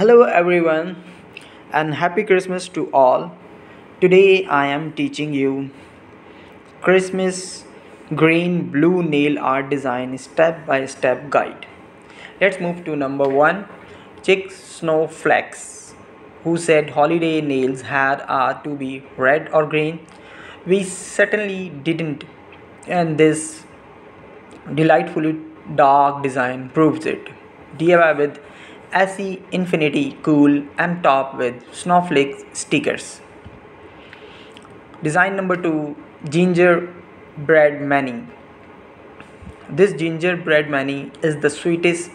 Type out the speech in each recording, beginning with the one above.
Hello everyone and happy Christmas to all. Today I am teaching you Christmas green blue nail art design step by step guide. Let's move to number 1. Chick Snowflakes, who said holiday nails had to be red or green. We certainly didn't, and this delightfully dark design proves it. DIY with SE Infinity Cool and top with snowflake stickers. Design number 2, Gingerbread Mani. This gingerbread mani is the sweetest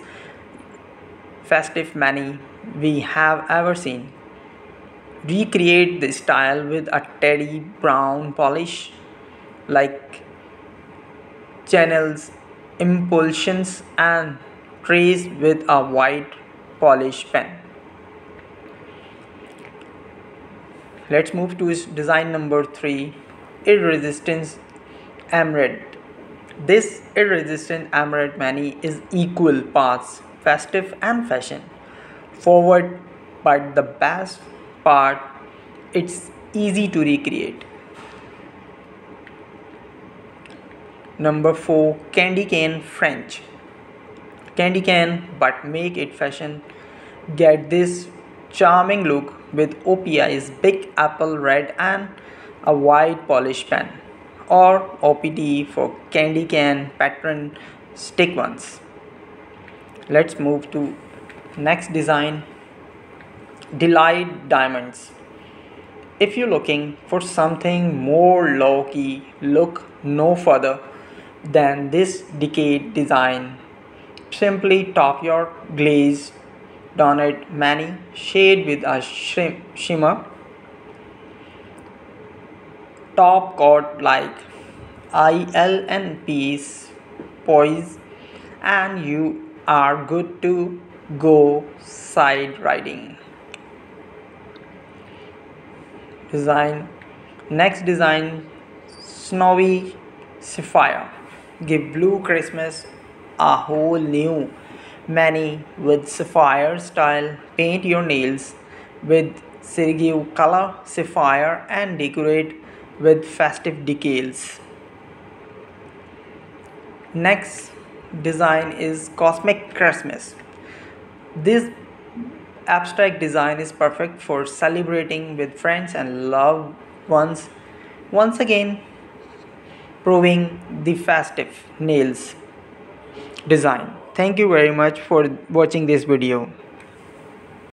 festive mani we have ever seen. Recreate the style with a teddy brown polish like channels, impulsions and trace with a white polish pen. Let's move to design number 3, Irresistance Emerald. This Irresistant Emerald mani is equal parts festive and fashion forward, but the best part, it's easy to recreate. Number 4, Candy Cane French. Candy cane, but make it fashion. Get this charming look with OPI's Big Apple Red and a white polish pen, or OPT for candy can pattern stick ones. Let's move to next design, Delight Diamonds. If you're looking for something more low-key, look no further than this decade design. Simply top your glazed donut mani shade with a shimmer. Top coat like ILNP's poise, and you are good to go side riding. Next design, Snowy Sapphire. Give Blue Christmas a whole new mani with sapphire style. Paint your nails with Sergio color sapphire and decorate with festive decals. Next design is Cosmic Christmas. This abstract design is perfect for celebrating with friends and loved ones. Once again, proving the festive nails design. Thank you very much for watching this video.